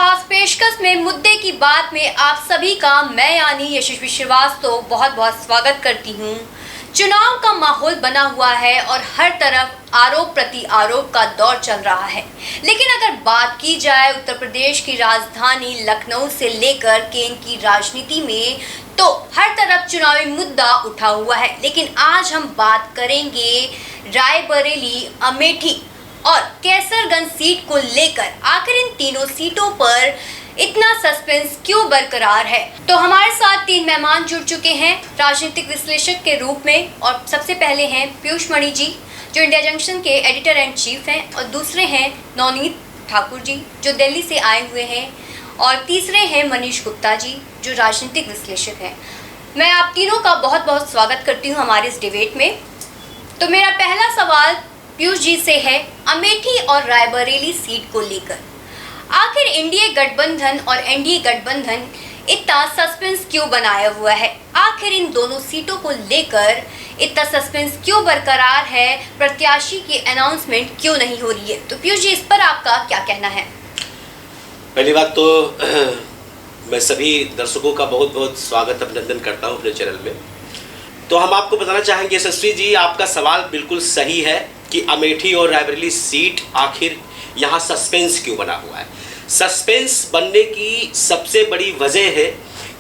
खास पेशकश में मुद्दे की बात में आप सभी का मैं यानी यशस्वी श्रीवास्तव बहुत बहुत स्वागत करती हूँ। चुनाव का माहौल बना हुआ है और हर तरफ आरोप प्रति आरोप का दौर चल रहा है। लेकिन अगर बात की जाए उत्तर प्रदेश की राजधानी लखनऊ से लेकर केंद्र की राजनीति में, तो हर तरफ चुनावी मुद्दा उठा हुआ है। लेकिन आज हम बात करेंगे रायबरेली, अमेठी और कैसरगंज सीट को लेकर। आखिर इन तीनों सीटों पर इतना सस्पेंस क्यों बरकरार है? तो हमारे साथ तीन मेहमान जुड़ चुके हैं राजनीतिक विश्लेषक के रूप में। और सबसे पहले हैं पीयूष मणि जी, जो इंडिया जंक्शन के एडिटर एंड चीफ हैं, और दूसरे हैं नवनीत ठाकुर जी, जो दिल्ली से आए हुए हैं, और तीसरे हैं मनीष गुप्ता जी, जो राजनीतिक विश्लेषक हैं। मैं आप तीनों का बहुत बहुत स्वागत करती हूँ हमारे इस डिबेट में। तो मेरा पहला सवाल पीयूष जी से है, अमेठी और रायबरेली सीट को लेकर आखिर इंडिया गठबंधन और एनडीए गठबंधन इतना सस्पेंस क्यों बनाया हुआ है? आखिर इन दोनों सीटों को लेकर इतना सस्पेंस क्यों बरकरार है? प्रत्याशी की अनाउंसमेंट क्यों नहीं हो रही है? तो पीयूष जी, इस पर आपका क्या कहना है? पहली बात तो मैं सभी दर्शकों का बहुत बहुत स्वागत अभिनंदन करता हूँ अपने चैनल में। तो हम आपको बताना चाहेंगे यशस्वी जी, आपका सवाल बिल्कुल सही है कि अमेठी और रायबरेली सीट आखिर यहाँ सस्पेंस क्यों बना हुआ है। सस्पेंस बनने की सबसे बड़ी वजह है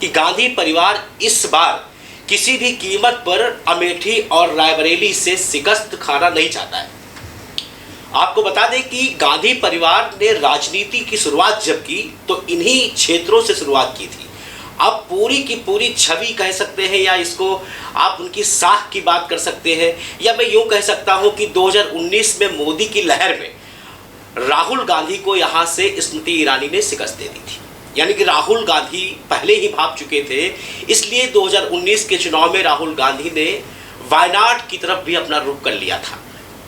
कि गांधी परिवार इस बार किसी भी कीमत पर अमेठी और रायबरेली से शिकस्त खाना नहीं चाहता है। आपको बता दें कि गांधी परिवार ने राजनीति की शुरुआत जब की तो इन्हीं क्षेत्रों से शुरुआत की थी। अब पूरी की पूरी छवि कह सकते हैं, या इसको आप उनकी साख की बात कर सकते हैं, या मैं यूं कह सकता हूं कि 2019 में मोदी की लहर में राहुल गांधी को यहां से स्मृति ईरानी ने शिकस्त दे दी थी। यानी कि राहुल गांधी पहले ही भाग चुके थे, इसलिए 2019 के चुनाव में राहुल गांधी ने वायनाड की तरफ भी अपना रुख कर लिया था।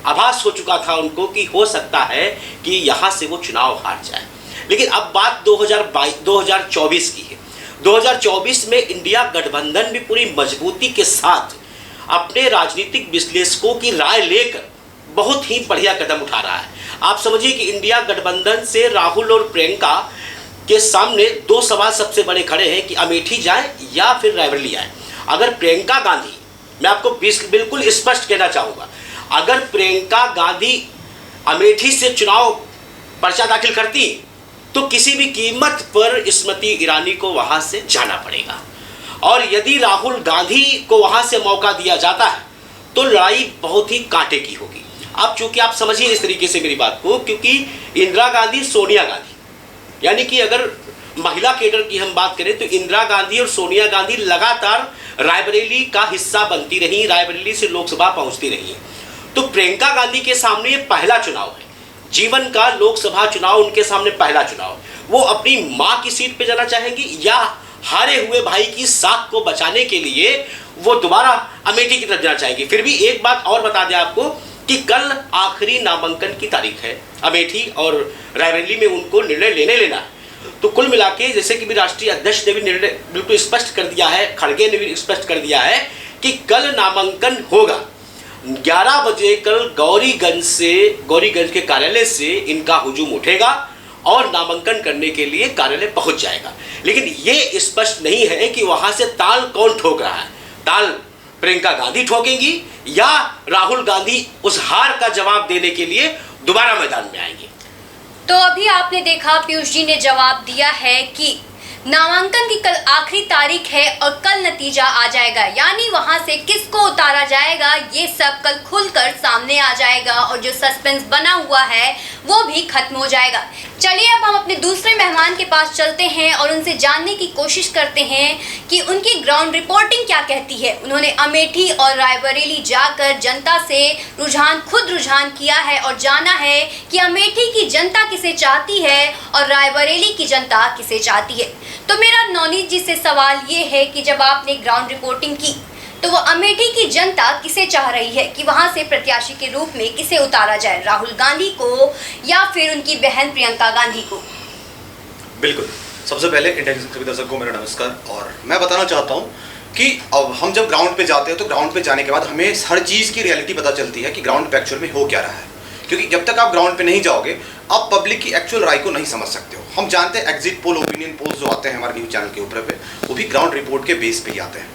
आभास हो चुका था उनको कि हो सकता है कि यहां से वो चुनाव हार जाए। लेकिन अब बात 2024 की है। 2024 में इंडिया गठबंधन भी पूरी मजबूती के साथ अपने राजनीतिक विश्लेषकों की राय लेकर बहुत ही बढ़िया कदम उठा रहा है। आप समझिए कि इंडिया गठबंधन से राहुल और प्रियंका के सामने दो सवाल सबसे बड़े खड़े हैं कि अमेठी जाए या फिर रायबरेली आए। अगर प्रियंका गांधी, मैं आपको बिल्कुल स्पष्ट कहना चाहूँगा, अगर प्रियंका गांधी अमेठी से चुनाव पर्चा दाखिल करती तो किसी भी कीमत पर स्मृति ईरानी को वहां से जाना पड़ेगा। और यदि राहुल गांधी को वहां से मौका दिया जाता है तो लड़ाई बहुत ही कांटे की होगी। अब चूंकि आप समझिए इस तरीके से मेरी बात को, क्योंकि इंदिरा गांधी, सोनिया गांधी, यानी कि अगर महिला केडर की हम बात करें तो इंदिरा गांधी और सोनिया गांधी लगातार रायबरेली का हिस्सा बनती रही, रायबरेली से लोकसभा पहुंचती रही। तो प्रियंका गांधी के सामने ये पहला चुनाव है, जीवन का लोकसभा चुनाव उनके सामने पहला चुनाव। वो अपनी मां की सीट पे जाना चाहेंगी या हारे हुए भाई की साख को बचाने के लिए वो दोबारा अमेठी की तरफ जाना चाहेंगी। फिर भी एक बात और बता दें आपको कि कल आखिरी नामांकन की तारीख है। अमेठी और रायबरेली में उनको निर्णय लेना है। तो कुल मिला के जैसे कि राष्ट्रीय अध्यक्ष ने भी निर्णय बिल्कुल स्पष्ट कर दिया है, खड़गे ने भी स्पष्ट कर दिया है कि कल नामांकन होगा 11 बजे। कल गौरीगंज के कार्यालय से इनका हुजूम उठेगा और नामांकन करने के लिए कार्यालय पहुंच जाएगा। लेकिन ये स्पष्ट नहीं है कि वहां से ताल कौन ठोक रहा है। ताल प्रियंका गांधी ठोकेंगी या राहुल गांधी उस हार का जवाब देने के लिए दोबारा मैदान में आएंगे। तो अभी आपने देखा पीयूष जी ने जवाब दिया है कि नामांकन की कल आखिरी तारीख है और कल नतीजा आ जाएगा, यानी वहां से किसको उतारा जाएगा ये सब कल खुलकर सामने आ जाएगा और जो सस्पेंस बना हुआ है वो भी खत्म हो जाएगा। चलिए अब हम अपने दूसरे मेहमान के पास चलते हैं और उनसे जानने की कोशिश करते हैं कि उनकी ग्राउंड रिपोर्टिंग क्या कहती है। उन्होंने अमेठी और रायबरेली जाकर जनता से खुद रुझान किया है और जाना है कि अमेठी की जनता किसे चाहती है और रायबरेली की जनता किसे चाहती है। तो मेरा नवनीत जी से सवाल ये है कि जब आपने ग्राउंड रिपोर्टिंग की तो वो अमेठी की जनता किसे चाह रही है कि वहां से प्रत्याशी के रूप में किसे उतारा जाए, राहुल गांधी को या फिर उनकी बहन प्रियंका गांधी को? बिल्कुल, सबसे पहले इंडिया के सभी दर्शकों को मेरा नमस्कार। और मैं बताना चाहता हूँ कि अब हम जब ग्राउंड पे जाते हैं तो ग्राउंड पे जाने के बाद हमें हर चीज़ की रियलिटी पता चलती है कि ग्राउंड पे एक्चुअल में हो क्या रहा है। क्योंकि जब तक आप ग्राउंड पे नहीं जाओगे आप पब्लिक की एक्चुअल राय को नहीं समझ सकते हो। हम जानते हैं एग्जिट पोल, ओपिनियन पोल्स जो आते हैं हमारे न्यूज़ चैनल के ऊपर पे, वो भी ग्राउंड रिपोर्ट के बेस पे ही आते हैं।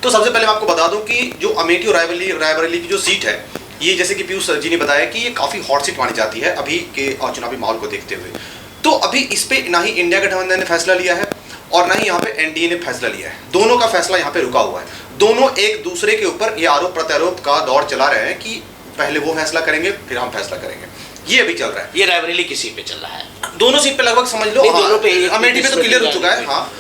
तो सबसे पहले मैं आपको बता दूं कि जो अमेठी और रायबरेली की जो सीट है, ये जैसे कि पीयूष जी ने बताया कि ये काफ़ी हॉट सीट मानी जाती है अभी के चुनावी माहौल को देखते हुए। तो अभी इस पे ना ही इंडिया गठबंधन ने फैसला लिया है और ना ही यहाँ पे एनडीए ने फैसला लिया है। दोनों का फैसला यहाँ पे रुका हुआ है। दोनों एक दूसरे के ऊपर ये आरोप प्रत्यारोप का दौर चला रहे हैं कि पहले वो फैसला करेंगे फिर हम फैसला करेंगे। ये अभी चल रहा है। ये रायबरेली की सीट पे चल रहा है। दोनों सीट पे लगभग समझ लो, हाँ, दोनों पे अमेठी पे तो क्लियर हो चुका है। हाँ,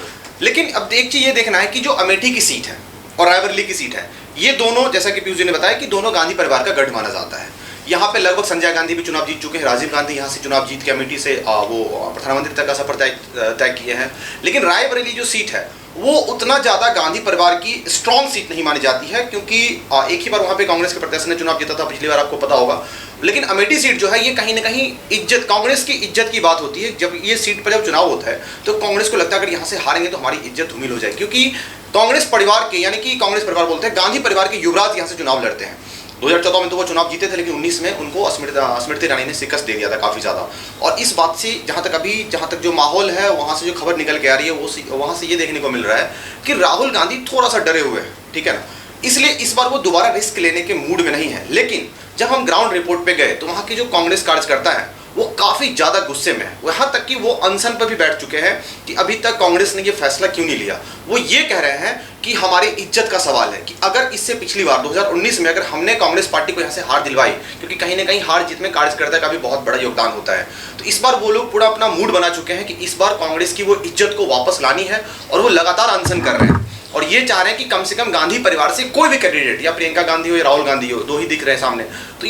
लेकिन अब एक चीज ये देखना है कि जो अमेठी की सीट है और रायबरेली की सीट है, ये दोनों जैसा कि पीयूष जी ने बताया कि दोनों गांधी परिवार का गढ़ माना जाता है। यहाँ पे लगभग संजय गांधी भी चुनाव जीत चुके हैं। राजीव गांधी यहाँ से चुनाव जीत के अमेठी से वो प्रधानमंत्री तक का सफर तय किए हैं। लेकिन रायबरेली जो सीट है वो उतना ज़्यादा गांधी परिवार की स्ट्रॉन्ग सीट नहीं मानी जाती है, क्योंकि एक ही बार वहाँ पे कांग्रेस के प्रत्याशी ने चुनाव जीता था पिछली बार, आपको पता होगा। लेकिन अमेठी सीट जो है ये कहीं ना कहीं इज्जत, कांग्रेस की इज्जत की बात होती है। जब ये सीट पर जब चुनाव होता है तो कांग्रेस को लगता है अगर यहाँ से हारेंगे तो हमारी इज्जत धूमिल हो जाएगी, क्योंकि कांग्रेस परिवार के, यानी कि कांग्रेस परिवार बोलते हैं, गांधी परिवार के युवराज यहाँ से चुनाव लड़ते हैं। 2014 में तो वो चुनाव जीते थे, लेकिन 19 में उनको स्मृति ईरानी ने शिकस्त दे दिया था काफ़ी ज़्यादा। और इस बात से जहाँ तक जो माहौल है वहाँ से जो खबर निकल के आ रही है वो वहाँ से ये देखने को मिल रहा है कि राहुल गांधी थोड़ा सा डरे हुए हैं, ठीक है ना। इसलिए इस बार वो दोबारा रिस्क लेने के मूड में नहीं है। लेकिन जब हम ग्राउंड रिपोर्ट पे गए तो वहाँ के जो कांग्रेस कार्यकर्ता है वो काफ़ी ज़्यादा गुस्से में है। यहाँ तक कि वो अनशन पर भी बैठ चुके हैं कि अभी तक कांग्रेस ने ये फैसला क्यों नहीं लिया। वो ये कह रहे हैं कि हमारी इज्जत का सवाल है कि अगर इससे पिछली बार 2019 में अगर हमने कांग्रेस पार्टी को यहाँ से हार दिलवाई, क्योंकि कहीं ना कहीं हार जीत में कार्यकर्ता का भी बहुत बड़ा योगदान होता है, तो इस बार वो लोग पूरा अपना मूड बना चुके हैं कि इस बार कांग्रेस की वो इज्जत को वापस लानी है और वो लगातार अनशन कर रहे हैं और ये चाह रहे हैं कि कम से कम गांधी परिवार से कोई भी कैंडिडेट, या प्रियंका गांधी हो या राहुल गांधी हो, दो ही दिख रहे हैं सामने, तो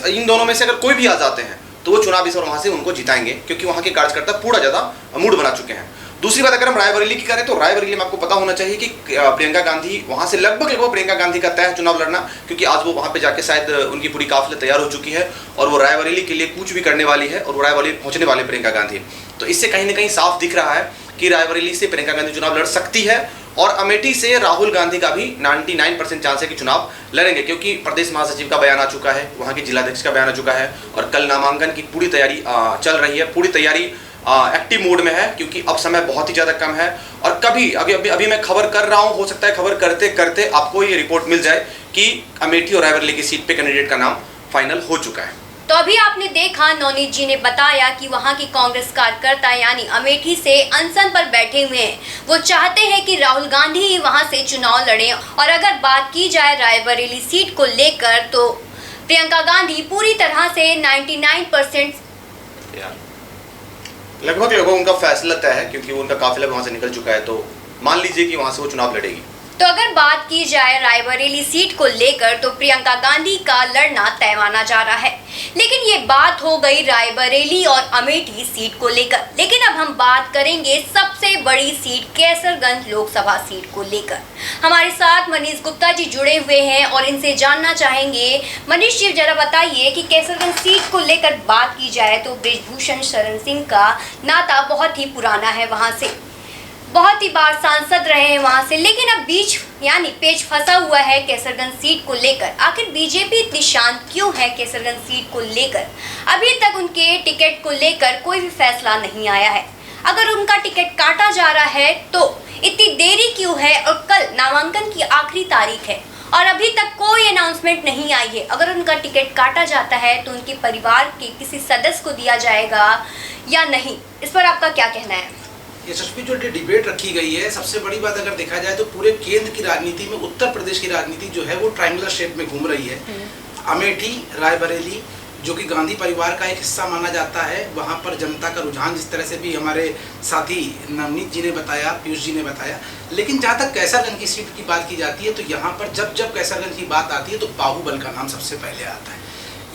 इन दोनों में से अगर कोई भी आ जाते हैं तो वो चुनाव इस बार वहाँ से उनको जिताएंगे, क्योंकि वहाँ के कार्यकर्ता पूरा ज़्यादा मूड बना चुके हैं। दूसरी बात अगर हम रायबरेली की करें तो रायबरेली में आपको पता होना चाहिए कि प्रियंका गांधी वहाँ से लगभग प्रियंका गांधी का तय है चुनाव लड़ना, क्योंकि आज वो वहाँ पे जाके शायद उनकी पूरी काफिले तैयार हो चुकी है और वो रायबरेली के लिए कूच भी करने वाली है और वो रायबरेली पहुँचने वाले प्रियंका गांधी। तो इससे कहीं ना कहीं साफ दिख रहा है कि रायबरेली से प्रियंका गांधी चुनाव लड़ सकती है और अमेठी से राहुल गांधी का भी 99% चांस है कि चुनाव लड़ेंगे, क्योंकि प्रदेश महासचिव का बयान आ चुका है, वहाँ के जिलाध्यक्ष का बयान आ चुका है और कल नामांकन की पूरी तैयारी चल रही है। पूरी तैयारी एक्टिव मोड में है, क्योंकि अब समय बहुत ही ज़्यादा कम है और अभी मैं खबर कर रहा हूँ, हो सकता है खबर करते करते आपको ये रिपोर्ट मिल जाए कि अमेठी और रायबरेली की सीट पे कैंडिडेट का नाम फाइनल हो चुका है। तो अभी आपने देखा, नवनीत जी ने बताया कि वहां की कांग्रेस कार्यकर्ता यानी अमेठी से अनशन पर बैठे हुए हैं। वो चाहते हैं कि राहुल गांधी ही वहां से चुनाव लड़ें। और अगर बात की जाए रायबरेली सीट को लेकर तो प्रियंका गांधी पूरी तरह से 99% लगभग उनका फैसला तय है, क्योंकि उनका काफिला वहां से निकल चुका है, तो मान लीजिए कि वहां से वो चुनाव लड़ेगी। तो अगर बात की जाए रायबरेली सीट को लेकर तो प्रियंका गांधी का लड़ना तय माना जा रहा है। लेकिन ये बात हो गई रायबरेली और अमेठी सीट को लेकर। लेकिन अब हम बात करेंगे सबसे बड़ी सीट कैसरगंज लोकसभा सीट को लेकर। हमारे साथ मनीष गुप्ता जी जुड़े हुए हैं और इनसे जानना चाहेंगे। मनीष जी, जरा बताइए कि कैसरगंज सीट को लेकर बात की जाए तो बृजभूषण शरण सिंह का नाता बहुत ही पुराना है, वहाँ से बहुत ही बार सांसद रहे हैं वहां से। लेकिन अब बीच यानी पेच फंसा हुआ है कैसरगंज सीट को लेकर। आखिर बीजेपी इतनी शांत क्यों है कैसरगंज सीट को लेकर? अभी तक उनके टिकट को लेकर कोई भी फैसला नहीं आया है। अगर उनका टिकट काटा जा रहा है तो इतनी देरी क्यों है? और कल नामांकन की आखिरी तारीख है और अभी तक कोई अनाउंसमेंट नहीं आई है। अगर उनका टिकट काटा जाता है तो उनके परिवार के किसी सदस्य को दिया जाएगा या नहीं, इस पर आपका क्या कहना है? यशस्वी, जो डिबेट रखी गई है, सबसे बड़ी बात अगर देखा जाए तो पूरे केंद्र की राजनीति में उत्तर प्रदेश की राजनीति जो है वो ट्रायंगुलर शेप में घूम रही है। अमेठी, रायबरेली, जो कि गांधी परिवार का एक हिस्सा माना जाता है, वहाँ पर जनता का रुझान जिस तरह से भी हमारे साथी नवनीत जी ने बताया, पीयूष जी ने बताया। लेकिन जहाँ तक कैसरगंज की सीट की बात की जाती है तो यहाँ पर जब कैसरगंज की बात आती है तो बाहुबल का नाम सबसे पहले आता है।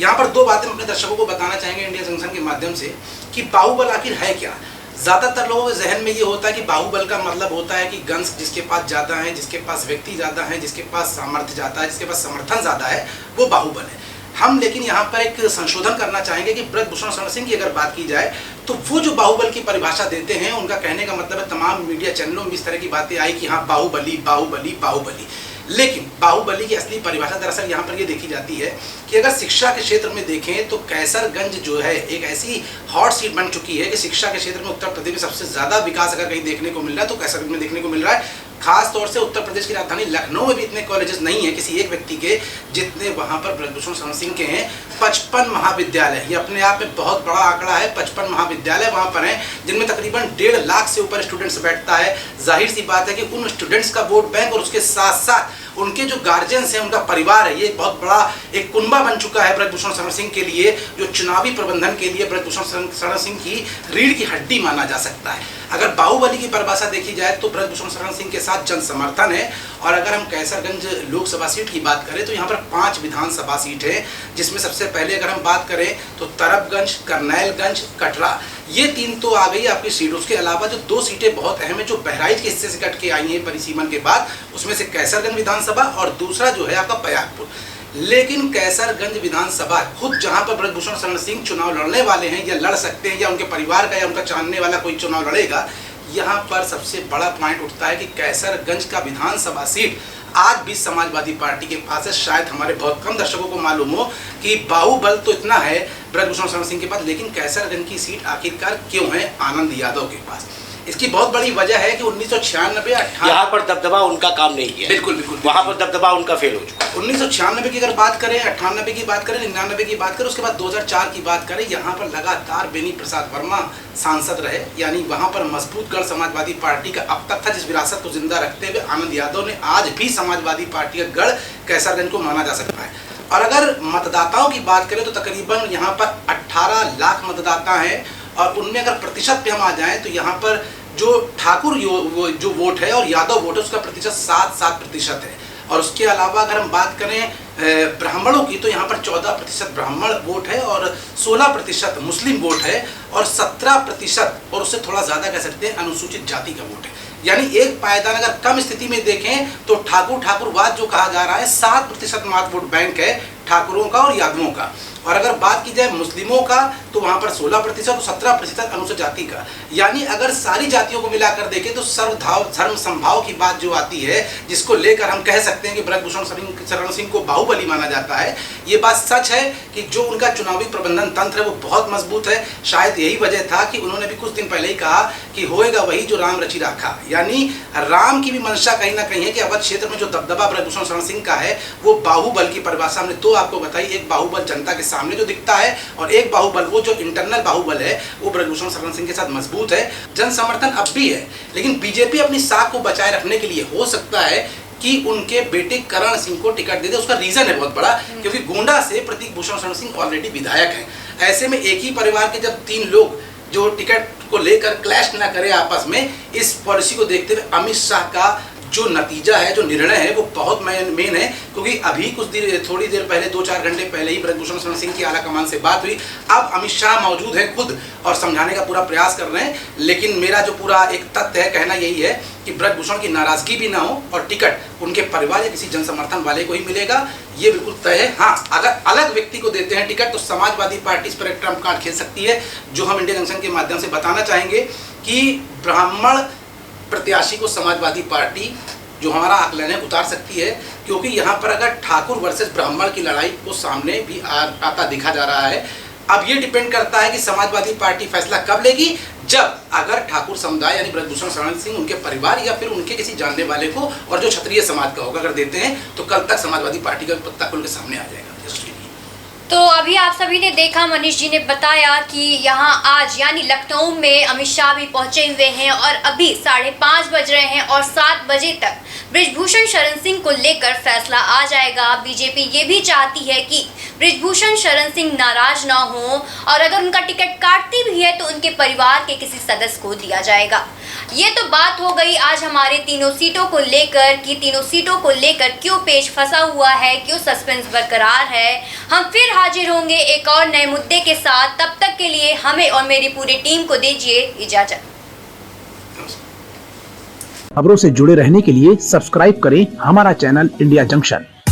यहाँ पर दो बातें अपने दर्शकों को बताना चाहेंगे इंडिया जंक्शन के माध्यम से कि बाहुबल आखिर है क्या। ज़्यादातर लोगों के जहन में ये होता है कि बाहुबल का मतलब होता है कि गन्स जिसके पास ज़्यादा हैं, जिसके पास व्यक्ति ज़्यादा हैं, जिसके पास सामर्थ्य ज़्यादा है, जिसके पास समर्थन ज़्यादा है, वो बाहुबल है। हम लेकिन यहाँ पर एक संशोधन करना चाहेंगे कि बृजभूषण शरण सिंह की अगर बात की जाए तो वो जो बाहुबल की परिभाषा देते हैं, उनका कहने का मतलब है तमाम मीडिया चैनलों में इस तरह की बातें आई कि हाँ बाहुबली बाहुबली बाहुबली। लेकिन बाहुबली की असली परिभाषा दरअसल यहाँ पर ये देखी जाती है कि अगर शिक्षा के क्षेत्र में देखें तो कैसरगंज जो है एक ऐसी हॉट सीट बन चुकी है कि शिक्षा के क्षेत्र में उत्तर प्रदेश में सबसे ज़्यादा विकास अगर कहीं देखने को मिल रहा है तो कैसरगंज में देखने को मिल रहा है। खास तौर से उत्तर प्रदेश की राजधानी लखनऊ में भी इतने कॉलेजेस नहीं है किसी एक व्यक्ति के जितने वहाँ पर ब्रजभूषण शरण सिंह के हैं। 55 महाविद्यालय, ये अपने आप में बहुत बड़ा आंकड़ा है। 55 महाविद्यालय वहाँ पर हैं जिनमें तकरीबन 1.5 लाख से ऊपर स्टूडेंट्स बैठता है। जाहिर सी बात है कि उन स्टूडेंट्स का वोट बैंक और उसके साथ साथ उनके जो गार्जियंस हैं, उनका परिवार है, ये बहुत बड़ा एक कुनबा बन चुका है ब्रजभूषण शरण सिंह के लिए, जो चुनावी प्रबंधन के लिए ब्रजभूषण शरण सिंह की रीढ़ की हड्डी माना जा सकता है। अगर बाहुबली की परिभाषा देखी जाए तो ब्रजभूषण शरण सिंह के साथ जन समर्थन है। और अगर हम कैसरगंज लोकसभा सीट की बात करें तो यहाँ पर 5 विधानसभा सीट है, जिसमें सबसे पहले अगर हम बात करें तो तरबगंज, करनैलगंज, कटरा, ये 3 तो आ गई आपकी सीट। उसके अलावा जो 2 सीटें बहुत अहम है जो बहराइच के हिस्से से कट के आई हैं परिसीमन के बाद, उसमें से कैसरगंज विधानसभा और दूसरा जो है आपका बयाकपुर। लेकिन कैसरगंज विधानसभा खुद जहां पर ब्रजभूषण शरण सिंह चुनाव लड़ने वाले हैं या लड़ सकते हैं या उनके परिवार का या उनका चाहने वाला कोई चुनाव लड़ेगा, यहाँ पर सबसे बड़ा पॉइंट उठता है कि कैसरगंज का विधानसभा सीट आज भी समाजवादी पार्टी के पास है। शायद हमारे बहुत कम दर्शकों को मालूम हो कि बाहुबल तो इतना है ब्रजभूषण शरण सिंह के पास, लेकिन कैसरगंज की सीट आखिरकार क्यों है आनंद यादव के पास। इसकी बहुत बड़ी वजह है कि 1996 यहाँ पर दबदबा उनका काम नहीं किया। बिल्कुल बिल्कुल, वहाँ पर दबदबा उनका फेल हो चुका। 1996 की अगर बात करें, 98 की बात करें, 99 की बात करें, उसके बाद 2004 की बात करें, यहाँ पर लगातार बेनी प्रसाद वर्मा सांसद रहे। यानी वहाँ पर मजबूत गढ़ समाजवादी पार्टी का अब तक था, जिस विरासत को जिंदा रखते हुए आनंद यादव ने आज भी समाजवादी पार्टी का गढ़ कैसरगंज को माना जा सकता है। और अगर मतदाताओं की बात करें तो तकरीबन यहाँ पर 18 लाख मतदाता हैं और उनमें अगर प्रतिशत पे हम आ जाएं तो यहाँ पर जो ठाकुर जो वोट है और यादव वोट है उसका प्रतिशत 7% है। और उसके अलावा अगर हम बात करें ब्राह्मणों की तो यहाँ पर 14% ब्राह्मण वोट है और 16% मुस्लिम वोट है और 17% और उससे थोड़ा ज़्यादा कह सकते हैं अनुसूचित जाति का वोट है। यानी एक पायदान अगर कम स्थिति में देखें तो ठाकुरवाद जो कहा जा रहा है 7% मात्र वोट बैंक है ठाकुरों का और यादवों का। और अगर बात की जाए मुस्लिमों का तो वहाँ पर 16% और 17% अनुसूचित जाति का। यानी अगर सारी जातियों को मिलाकर देखें तो सर्वधाव धर्म संभाव की बात जो आती है, जिसको लेकर हम कह सकते हैं कि ब्रजभूषण शरण सिंह को बाहुबली माना जाता है, ये बात सच है कि जो उनका चुनावी प्रबंधन तंत्र है वो बहुत मजबूत है। शायद यही वजह था कि उन्होंने भी कुछ दिन पहले ही कहा कि होएगा वही जो राम रचि राखा। यानी राम की भी मंशा कहीं ना कहीं है कि अवध क्षेत्र में जो दबदबा ब्रजभूषण शरण सिंह का है वो बाहुबल की परिभाषा हमने तो आपको बताई। एक बाहुबल जनता के सामने जो दिखता है और एक बाहुबल वो जो इंटरनल बाहुबल है वो ब्रजभूषण शरण सिंह के साथ मजबूत है। जन समर्थन अब भी है, लेकिन बीजेपी अपनी साख को बचाए रखने के लिए हो सकता है कि उनके बेटे करण सिंह को टिकट दे दे। उसका रीजन है बहुत बड़ा, क्योंकि गोंडा से प्रतीक भूषण शरण सिंह ऑलरेडी विधायक हैं। ऐसे में एक ही परिवार के जब 3 लोग जो टिकट को लेकर क्लैश ना करे आपस में, इस पॉलिसी को देखते हुए अमित शाह का जो नतीजा है, जो निर्णय है वो बहुत मेन है। क्योंकि अभी थोड़ी देर पहले 2-4 घंटे पहले ही ब्रजभूषण शरण सिंह की आला कमान से बात हुई। अब अमित शाह मौजूद हैं खुद और समझाने का पूरा प्रयास कर रहे हैं, लेकिन मेरा जो पूरा एक तथ्य है, कहना यही है कि ब्रजभूषण की नाराजगी भी ना हो और टिकट उनके परिवार या किसी जन समर्थन वाले को ही मिलेगा, ये बिल्कुल तय है। हाँ, अगर अलग व्यक्ति को देते हैं टिकट तो समाजवादी पार्टी इस पर एक ट्रम्प कार्ड खेल सकती है, जो हम इंडियन जंक्शन के माध्यम से बताना चाहेंगे कि ब्राह्मण प्रत्याशी को समाजवादी पार्टी जो हमारा आकलन है उतार सकती है। क्योंकि यहाँ पर अगर ठाकुर वर्सेस ब्राह्मण की लड़ाई को सामने भी आता दिखा जा रहा है। अब ये डिपेंड करता है कि समाजवादी पार्टी फैसला कब लेगी, जब अगर ठाकुर समुदाय यानी ब्रजभूषण शरण सिंह, उनके परिवार या फिर उनके किसी जानने वाले को और जो क्षत्रिय समाज का होगा अगर देते हैं तो कल तक समाजवादी पार्टी का पत्ता खुल के सामने आ जाएगा। तो अभी आप सभी ने देखा, मनीष जी ने बताया कि यहाँ आज यानी लखनऊ में अमित शाह भी पहुंचे हुए हैं और अभी 5:30 बज रहे हैं और 7 बजे तक ब्रजभूषण शरण सिंह को लेकर फैसला आ जाएगा। बीजेपी ये भी चाहती है कि ब्रजभूषण शरण सिंह नाराज ना हो और अगर उनका टिकट काटती भी है तो उनके परिवार के किसी सदस्य को दिया जाएगा। ये तो बात हो गई आज हमारे तीनों सीटों को लेकर कि तीनों सीटों को लेकर क्यों पेच फंसा हुआ है, क्यों सस्पेंस बरकरार है। हम फिर हाजिर होंगे एक और नए मुद्दे के साथ। तब तक के लिए हमें और मेरी पूरी टीम को दीजिए इजाजत। खबरों से जुड़े रहने के लिए सब्सक्राइब करें हमारा चैनल इंडिया जंक्शन।